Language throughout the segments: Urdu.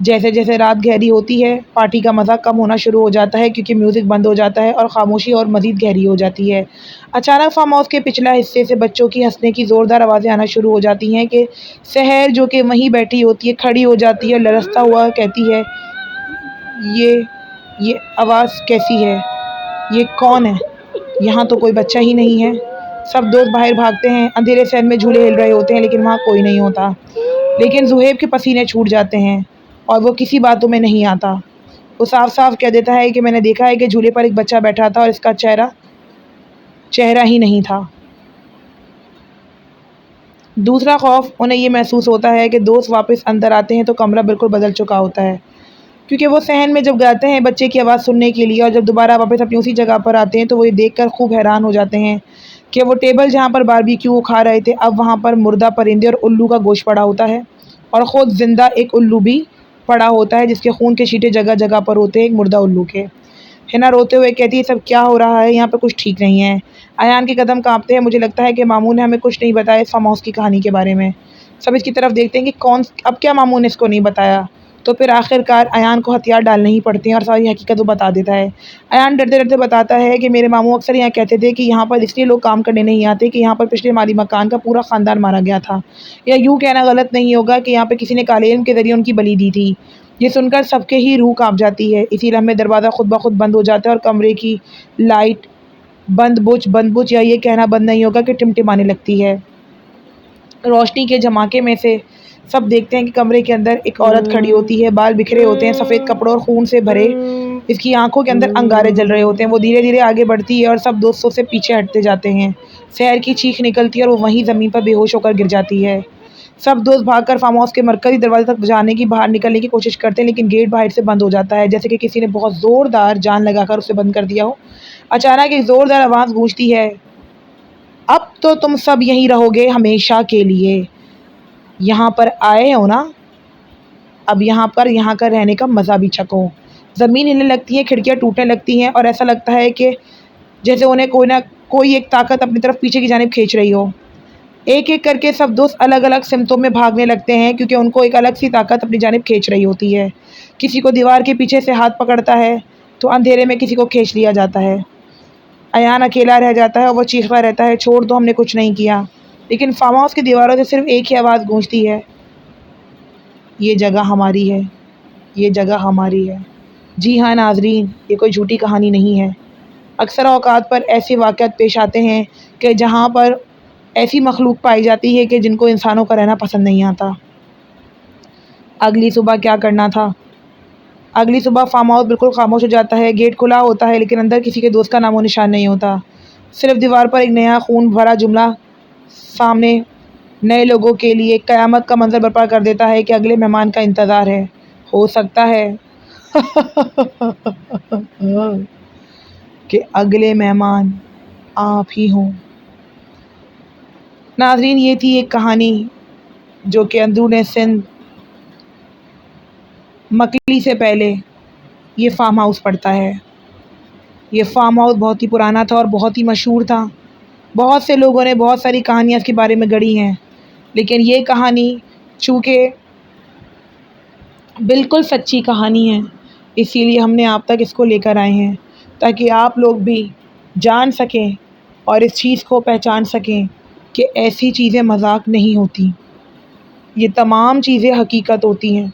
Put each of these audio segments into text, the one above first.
جیسے جیسے رات گہری ہوتی ہے پارٹی کا مزہ کم ہونا شروع ہو جاتا ہے کیونکہ میوزک بند ہو جاتا ہے اور خاموشی اور مزید گہری ہو جاتی ہے۔ اچانک فارم ہاؤس کے پچھلا حصے سے بچوں کی ہنسنے کی زوردار آوازیں آنا شروع ہو جاتی ہیں کہ سحر جو کہ وہیں بیٹھی ہوتی ہے کھڑی ہو جاتی ہے اور لرزتا ہوا کہتی ہے، یہ آواز کیسی ہے؟ یہ کون ہے؟ یہاں تو کوئی بچہ ہی نہیں ہے۔ سب دوست باہر بھاگتے ہیں، اندھیرے صحن میں جھولے ہل رہے ہوتے ہیں لیکن وہاں کوئی نہیں ہوتا۔ لیکن زہیب کے پسینے چھوٹ جاتے ہیں اور وہ کسی باتوں میں نہیں آتا۔ وہ صاف صاف کہہ دیتا ہے کہ میں نے دیکھا ہے کہ جھولے پر ایک بچہ بیٹھا تھا اور اس کا چہرہ ہی نہیں تھا۔ دوسرا خوف انہیں یہ محسوس ہوتا ہے کہ دوست واپس اندر آتے ہیں تو کمرہ بالکل بدل چکا ہوتا ہے، کیونکہ وہ صحن میں جب گاتے ہیں بچے کی آواز سننے کے لیے اور جب دوبارہ واپس اپنی اسی جگہ پر آتے ہیں تو وہ یہ دیکھ کر خوب حیران ہو جاتے ہیں کہ وہ ٹیبل جہاں پر باربیکیو کھا رہے تھے اب وہاں پر مردہ پرندے اور الو کا گوشت پڑا ہوتا ہے اور خود زندہ ایک الو بھی پڑا ہوتا ہے جس کے خون کے چھینٹے جگہ جگہ پر ہوتے ہیں ایک مردہ الو کے۔ ہنا روتے ہوئے کہتی ہے، سب کیا ہو رہا ہے؟ یہاں پہ کچھ ٹھیک نہیں ہے۔ ایان کے قدم کانپتے ہیں، مجھے لگتا ہے کہ ماموں نے ہمیں کچھ نہیں بتایا اس فارم ہاؤس کی کہانی کے بارے میں۔ سب اس کی طرف دیکھتے ہیں کہ اب کیا ماموں نے اس کو نہیں بتایا؟ تو پھر آخر کار ایان کو ہتھیار ڈالنے ہی پڑتے ہیں اور ساری حقیقت وہ بتا دیتا ہے۔ ایان ڈرتے ڈرتے بتاتا ہے کہ میرے ماموں اکثر یہاں کہتے تھے کہ یہاں پر اس لیے لوگ کام کرنے نہیں آتے کہ یہاں پر پچھلے مالی مکان کا پورا خاندان مارا گیا تھا، یا یوں کہنا غلط نہیں ہوگا کہ یہاں پہ کسی نے کالے علم کے ذریعے ان کی بلی دی تھی۔ یہ سن کر سب کے ہی روح کانپ جاتی ہے۔ اسی لمحے دروازہ خود بخود بند ہو جاتا ہے اور کمرے کی لائٹ بند بجھ یا یہ کہنا بند نہیں ہوگا کہ ٹمٹمانے لگتی ہے۔ روشنی کے جھماکے میں سے سب دیکھتے ہیں کہ کمرے کے اندر ایک عورت کھڑی ہوتی ہے، بال بکھرے ہوتے ہیں، سفید کپڑوں اور خون سے بھرے اس کی آنکھوں کے اندر انگارے جل رہے ہوتے ہیں۔ وہ دھیرے دھیرے آگے بڑھتی ہے اور سب دوستوں سے پیچھے ہٹتے جاتے ہیں۔ سحر کی چیخ نکلتی ہے اور وہ وہیں زمین پر بے ہوش ہو کر گر جاتی ہے۔ سب دوست بھاگ کر فارم ہاؤس کے مرکزی دروازے تک باہر نکلنے کی کوشش کرتے ہیں لیکن گیٹ باہر سے بند ہو جاتا ہے جیسے کہ کسی نے بہت زوردار جان لگا کر اسے بند کر دیا ہو۔ اچانک ایک زوردار آواز گونجتی ہے، اب تو تم سب یہیں رہو گے ہمیشہ کے لیے، یہاں پر آئے ہو نا، اب یہاں کا رہنے کا مزہ بھی چکھو۔ زمین ہلنے لگتی ہے، کھڑکیاں ٹوٹنے لگتی ہیں اور ایسا لگتا ہے کہ جیسے انہیں کوئی نہ کوئی ایک طاقت اپنی طرف پیچھے کی جانب کھینچ رہی ہو۔ ایک ایک کر کے سب دوست الگ الگ سمتوں میں بھاگنے لگتے ہیں کیونکہ ان کو ایک الگ سی طاقت اپنی جانب کھینچ رہی ہوتی ہے۔ کسی کو دیوار کے پیچھے سے ہاتھ پکڑتا ہے تو اندھیرے میں کسی کو کھینچ لیا جاتا ہے۔ ایان اکیلا رہ جاتا ہے اور وہ چیختا رہتا ہے، چھوڑ دو، ہم نے کچھ نہیں کیا۔ لیکن فارم ہاؤس کی دیواروں سے صرف ایک ہی آواز گونجتی ہے، یہ جگہ ہماری ہے، یہ جگہ ہماری ہے۔ جی ہاں ناظرین، یہ کوئی جھوٹی کہانی نہیں ہے۔ اکثر اوقات پر ایسے واقعات پیش آتے ہیں کہ جہاں پر ایسی مخلوق پائی جاتی ہے کہ جن کو انسانوں کا رہنا پسند نہیں آتا۔ اگلی صبح کیا کرنا تھا؟ اگلی صبح فارم ہاؤس بالکل خاموش ہو جاتا ہے، گیٹ کھلا ہوتا ہے لیکن اندر کسی کے دوست کا نام و نشان نہیں ہوتا۔ صرف دیوار پر ایک نیا خون بھرا جملہ سامنے نئے لوگوں کے لیے قیامت کا منظر برپا کر دیتا ہے کہ اگلے مہمان کا انتظار ہے، ہو سکتا ہے کہ اگلے مہمان آپ ہی ہوں۔ ناظرین، یہ تھی ایک کہانی جو کہ اندرون سندھ مکلی سے پہلے یہ فارم ہاؤس پڑتا ہے۔ یہ فارم ہاؤس بہت ہی پرانا تھا اور بہت ہی مشہور تھا۔ بہت سے لوگوں نے بہت ساری کہانیاں اس کے بارے میں گڑھی ہیں، لیکن یہ کہانی چونکہ بالکل سچی کہانی ہے اسی لیے ہم نے آپ تک اس کو لے کر آئے ہیں تاکہ آپ لوگ بھی جان سکیں اور اس چیز کو پہچان سکیں کہ ایسی چیزیں مذاق نہیں ہوتی، یہ تمام چیزیں حقیقت ہوتی ہیں۔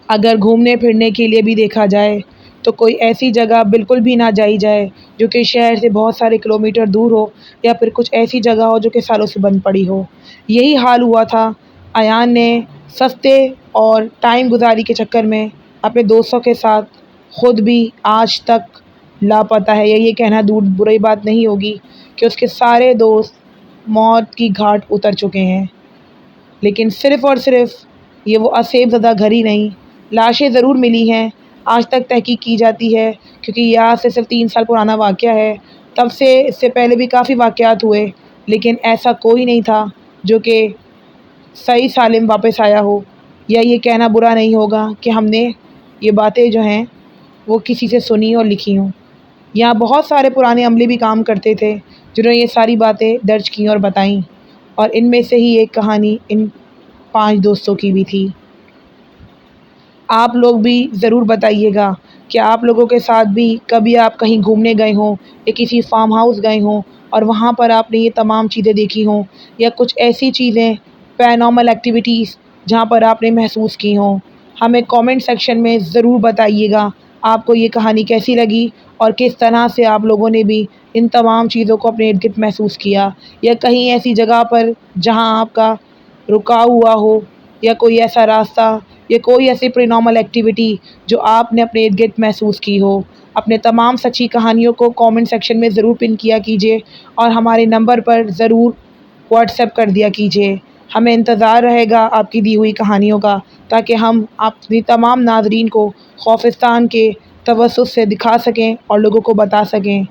اگر گھومنے پھرنے کے لیے بھی دیکھا جائے تو کوئی ایسی جگہ بالکل بھی نہ جائی جائے جو کہ شہر سے بہت سارے کلومیٹر دور ہو یا پھر کچھ ایسی جگہ ہو جو کہ سالوں سے بند پڑی ہو۔ یہی حال ہوا تھا۔ ایان نے سستے اور ٹائم گزاری کے چکر میں اپنے دوستوں کے ساتھ خود بھی آج تک لاپتہ ہے، یا یہ کہنا بری بات نہیں ہوگی کہ اس کے سارے دوست موت کی گھاٹ اتر چکے ہیں، لیکن صرف اور صرف یہ وہ اسیب زدہ گھر ہی نہیں، لاشیں ضرور ملی ہیں۔ آج تک تحقیق کی جاتی ہے کیونکہ یہ آج سے صرف 3 سال پرانا واقعہ ہے، تب سے اس سے پہلے بھی کافی واقعات ہوئے لیکن ایسا کوئی نہیں تھا جو کہ صحیح سالم واپس آیا ہو، یا یہ کہنا برا نہیں ہوگا کہ ہم نے یہ باتیں جو ہیں وہ کسی سے سنی اور لکھی ہوں۔ یہاں بہت سارے پرانے عملے بھی کام کرتے تھے جنہوں نے یہ ساری باتیں درج کیں اور بتائیں، اور ان میں سے ہی ایک کہانی ان 5 دوستوں کی بھی تھی۔ آپ لوگ بھی ضرور بتائیے گا کہ آپ لوگوں کے ساتھ بھی کبھی آپ کہیں گھومنے گئے ہوں یا کسی فارم ہاؤس گئے ہوں اور وہاں پر آپ نے یہ تمام چیزیں دیکھی ہوں، یا کچھ ایسی چیزیں پینارمل ایکٹیویٹیز جہاں پر آپ نے محسوس کی ہوں۔ ہمیں کامنٹ سیکشن میں ضرور بتائیے گا آپ کو یہ کہانی کیسی لگی اور کس طرح سے آپ لوگوں نے بھی ان تمام چیزوں کو اپنے ارد گرد محسوس کیا، یا کہیں ایسی جگہ پر جہاں آپ کا رکاؤ ہوا ہو، یا کوئی ایسا راستہ یا کوئی ایسی پرینارمل ایکٹیویٹی جو آپ نے اپنے ارد گرد محسوس کی ہو۔ اپنے تمام سچی کہانیوں کو کامنٹ سیکشن میں ضرور پن کیا کیجیے اور ہمارے نمبر پر ضرور واٹس ایپ کر دیا کیجیے۔ ہمیں انتظار رہے گا آپ کی دی ہوئی کہانیوں کا، تاکہ ہم اپنی تمام ناظرین کو خوفستان کے توسط سے دکھا سکیں اور لوگوں کو بتا سکیں۔